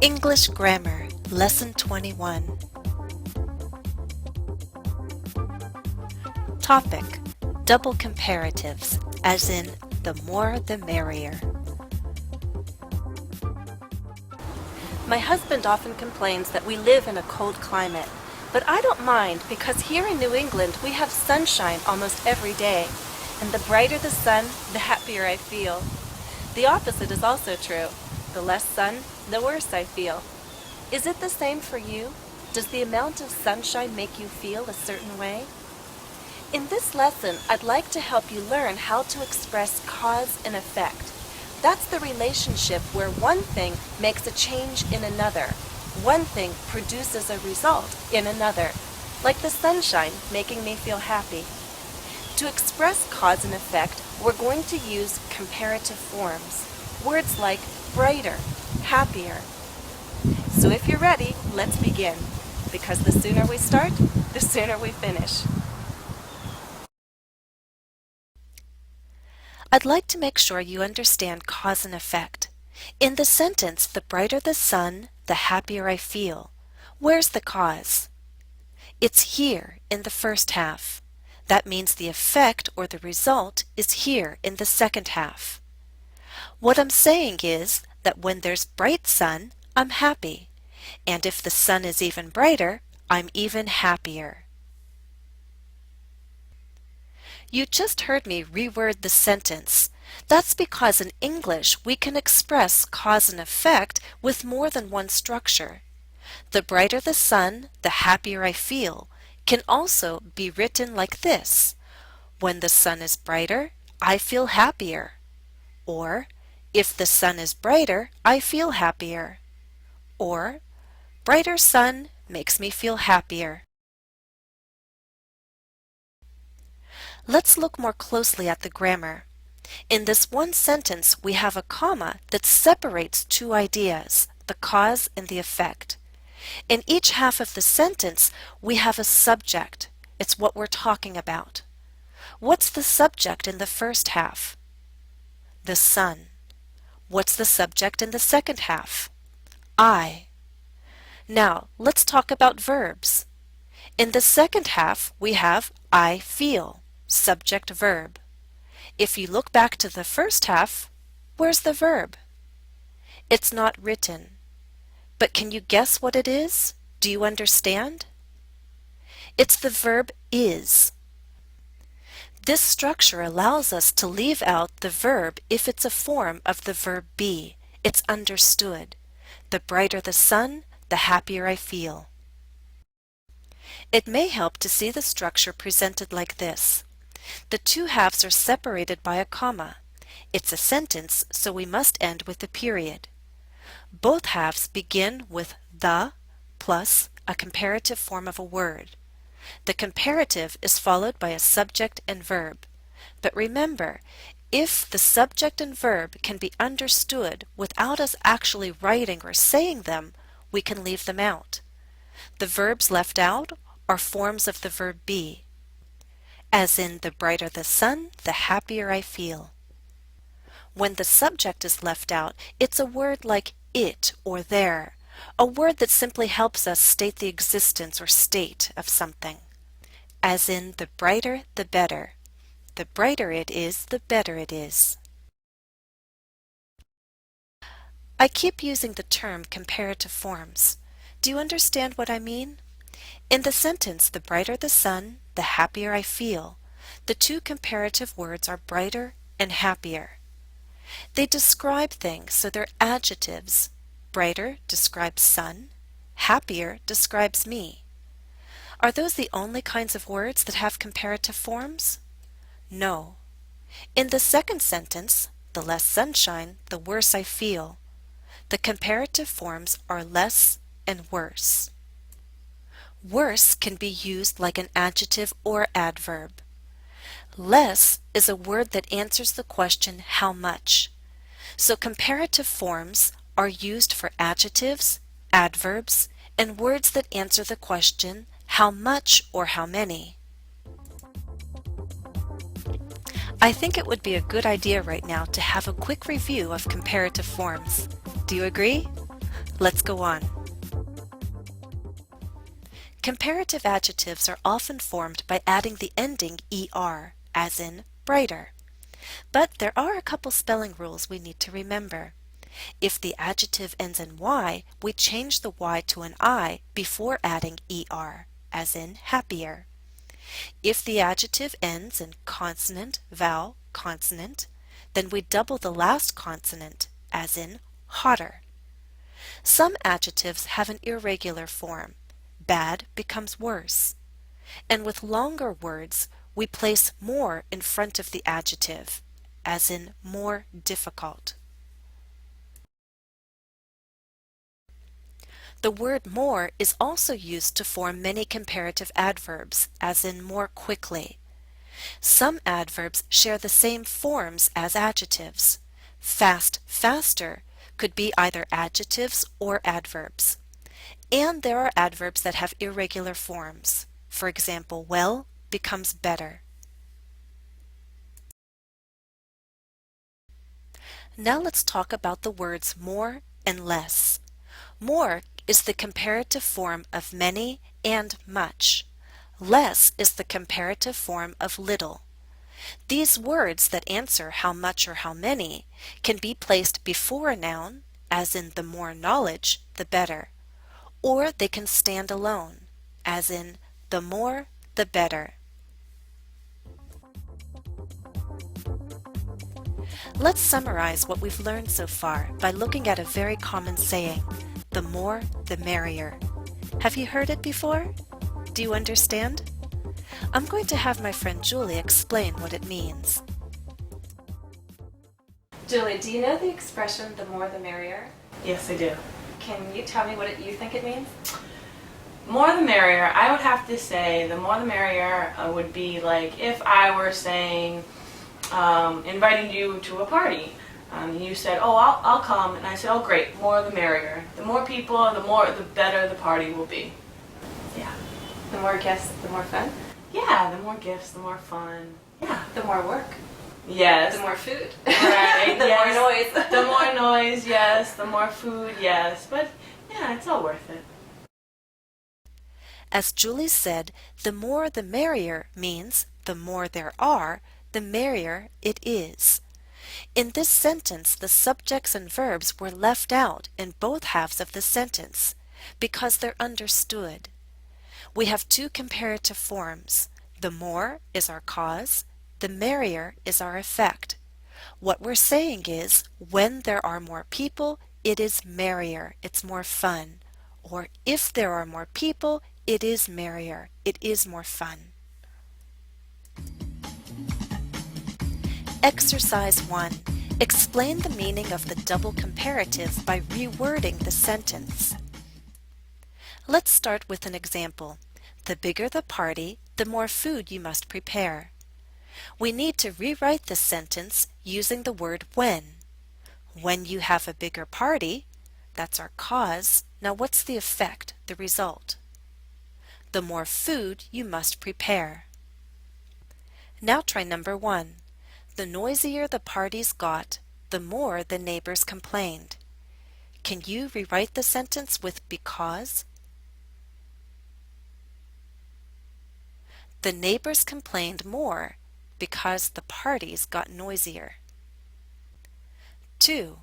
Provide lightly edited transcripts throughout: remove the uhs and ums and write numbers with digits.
English Grammar, Lesson 21. Topic: Double comparatives, as in the more the merrier. My husband often complains that we live in a cold climate, but I don't mind because here in New England we have sunshine almost every day, and the brighter the sun, the happier I feel. The opposite is also true. The less sun, the worse I feel. Is it the same for you? Does the amount of sunshine make you feel a certain way? In this lesson, I'd like to help you learn how to express cause and effect. That's the relationship where one thing makes a change in another. One thing produces a result in another, like the sunshine making me feel happy. To express cause and effect, we're going to use comparative forms. Words like brighter, happier. So if you're ready, let's begin, because the sooner we start, the sooner we finish. I'd like to make sure you understand cause and effect. In the sentence, the brighter the sun, the happier I feel. Where's the cause? It's here in the first half. That means the effect or the result is here in the second half. What I'm saying is that when there's bright sun, I'm happy. And if the sun is even brighter, I'm even happier. You just heard me reword the sentence. That's because in English we can express cause and effect with more than one structure. The brighter the sun, the happier I feel can also be written like this. When the sun is brighter, I feel happier. Or, if the sun is brighter, I feel happier. Or, brighter sun makes me feel happier. Let's look more closely at the grammar. In this one sentence, we have a comma that separates two ideas, the cause and the effect. In each half of the sentence, we have a subject. It's what we're talking about. What's the subject in the first half? The sun. What's the subject in the second half? I. Now, let's talk about verbs. In the second half, we have I feel. Subject verb. If you look back to the first half, where's the verb? It's not written. But can you guess what it is? Do you understand? It's the verb is. This structure allows us to leave out the verb if it's a form of the verb be. It's understood. The brighter the sun, the happier I feel. It may help to see the structure presented like this. The two halves are separated by a comma. It's a sentence, so we must end with a period. Both halves begin with the plus a comparative form of a word. The comparative is followed by a subject and verb. But remember, if the subject and verb can be understood without us actually writing or saying them, we can leave them out. The verbs left out are forms of the verb be. As in, the brighter the sun, the happier I feel. When the subject is left out, it's a word like it or there, a word that simply helps us state the existence or state of something. As in, the brighter, the better. The brighter it is, the better it is. I keep using the term comparative forms. Do you understand what I mean? In the sentence, the brighter the sun, the happier I feel, the two comparative words are brighter and happier. They describe things, so they're adjectives. Brighter describes sun, happier describes me. Are those the only kinds of words that have comparative forms? No. In the second sentence, the less sunshine, the worse I feel, the comparative forms are less and worse. Worse can be used like an adjective or adverb. Less is a word that answers the question how much. So comparative forms are used for adjectives, adverbs, and words that answer the question how much or how many. I think it would be a good idea right now to have a quick review of comparative forms. Do you agree? Let's go on. Comparative adjectives are often formed by adding the ending er, as in brighter. But there are a couple spelling rules we need to remember. If the adjective ends in y, we change the y to an I before adding er, as in happier. If the adjective ends in consonant, vowel, consonant, then we double the last consonant, as in hotter. Some adjectives have an irregular form. Bad becomes worse. And with longer words, we place more in front of the adjective, as in more difficult. The word more is also used to form many comparative adverbs, as in more quickly. Some adverbs share the same forms as adjectives. Fast, faster could be either adjectives or adverbs. And there are adverbs that have irregular forms. For example, well becomes better. Now let's talk about the words more and less. More is the comparative form of many and much. Less is the comparative form of little. These words that answer how much or how many can be placed before a noun, as in the more knowledge, the better. Or they can stand alone, as in the more, the better. Let's summarize what we've learned so far by looking at a very common saying, the more, the merrier. Have you heard it before? Do you understand? I'm going to have my friend Julie explain what it means. Julie, do you know the expression, the more the merrier? Yes, I do. Can you tell me what you think it means? More the merrier. I would have to say the more the merrier would be like if I were saying, inviting you to a party. You said, oh, I'll come, and I said, oh, great, more the merrier. The more people, the better the party will be. Yeah. The more guests, the more fun? Yeah, the more gifts, the more fun. Yeah. The more work? Yes. The more food? Right, The yes. more noise? The more noise, yes. The more food, yes. But, yeah, it's all worth it. As Julie said, the more the merrier means the more there are, the merrier it is. In this sentence, the subjects and verbs were left out in both halves of the sentence because they're understood. We have two comparative forms. The more is our cause, the merrier is our effect. What we're saying is, when there are more people, it is merrier, it's more fun. Or if there are more people, it is merrier, it is more fun. Exercise 1. Explain the meaning of the double comparative by rewording the sentence. Let's start with an example. The bigger the party, the more food you must prepare. We need to rewrite the sentence using the word when. When you have a bigger party, that's our cause. Now what's the effect, the result? The more food you must prepare. Now try number 1. The noisier the parties got, the more the neighbors complained. Can you rewrite the sentence with because? The neighbors complained more because the parties got noisier. 2.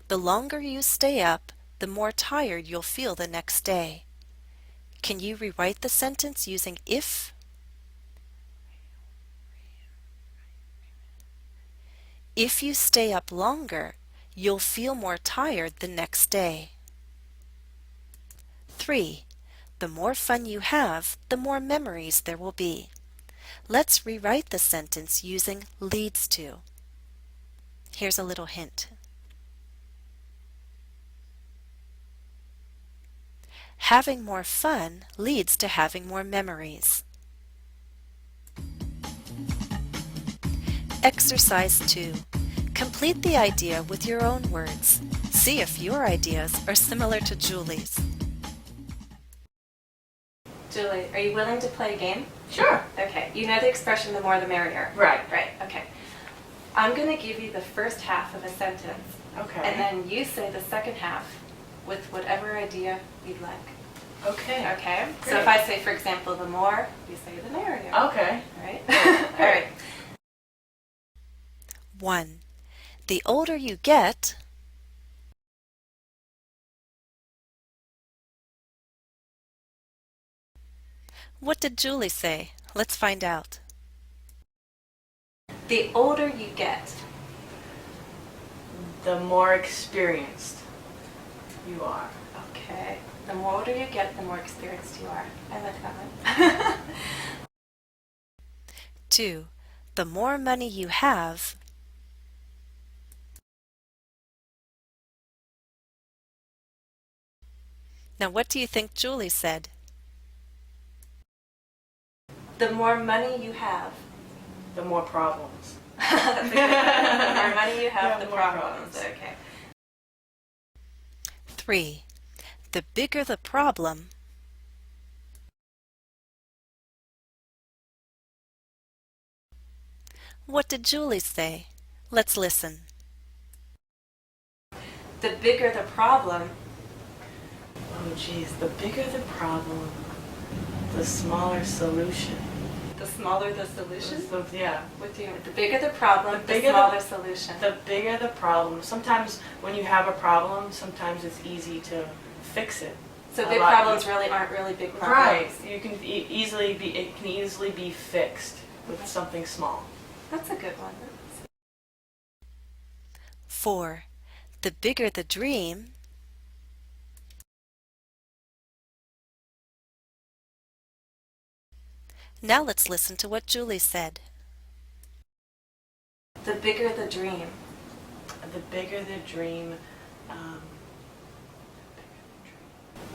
The longer you stay up, the more tired you'll feel the next day. Can you rewrite the sentence using if? If you stay up longer, you'll feel more tired the next day. 3. The more fun you have, the more memories there will be. Let's rewrite the sentence using leads to. Here's a little hint. Having more fun leads to having more memories. Exercise 2. Complete the idea with your own words. See if your ideas are similar to Julie's. Julie, are you willing to play a game? Sure. Okay. You know the expression, the more the merrier. Right. Right. Okay. I'm going to give you the first half of a sentence. Okay. And then you say the second half with whatever whatever idea you'd like. Okay. Okay? So Great. if I say, for example, the more, you say the merrier. Okay. All right? All right. 1. The older you get, what did Julie say? Let's find out. The older you get. The more experienced you are. Okay. The more older you get, the more experienced you are. I like that one. 2. The more money you have, now what do you think Julie said? The more money you have. The more problems. That's a good one. The more money you have, Yeah, the more problems. problems. Okay. 3. The bigger the problem, what did Julie say? Let's listen. The bigger the problem, Oh geez, the bigger the problem, the smaller solution. the smaller the solution. So, yeah. What do you mean? The bigger the problem, the bigger smaller solution. The bigger the problem. Sometimes when you have a problem, sometimes it's easy to fix it. So A big lot problems really aren't really big Right. problems. You can it can easily be fixed with something small. That's a good one. 4. The bigger the dream, now let's listen to what Julie said. The bigger the dream. The bigger the dream,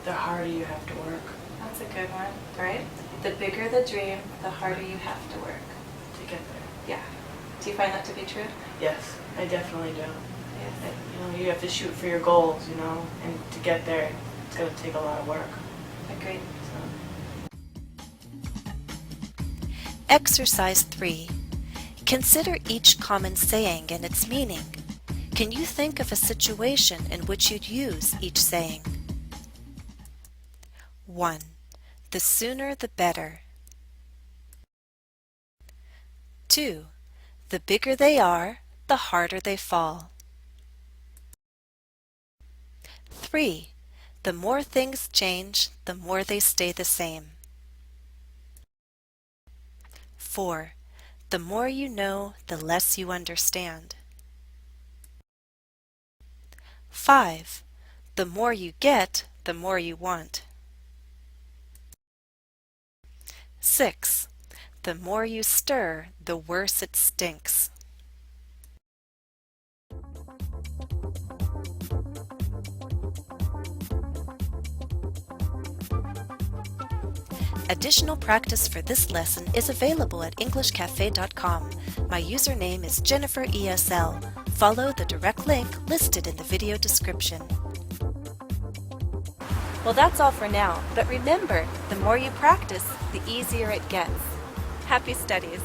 the harder you have to work That's a good one, right? The bigger the dream, the harder you have to work. to get there. Yeah. Do you find that to be true? Yes, I definitely do. Yes. You have to shoot for your goals, and to get there, it's going to take a lot of work. Agreed. So. Exercise 3. Consider each common saying and its meaning. Can you think of a situation in which you'd use each saying? 1. The sooner the better. 2. The bigger they are, the harder they fall. 3. The more things change, the more they stay the same. 4. The more you know, the less you understand. 5. The more you get, the more you want. 6. The more you stir, the worse it stinks. Additional practice for this lesson is available at englishcafe.com. My username is JenniferESL. Follow the direct link listed in the video description. Well, that's all for now, but remember, the more you practice, the easier it gets. Happy studies!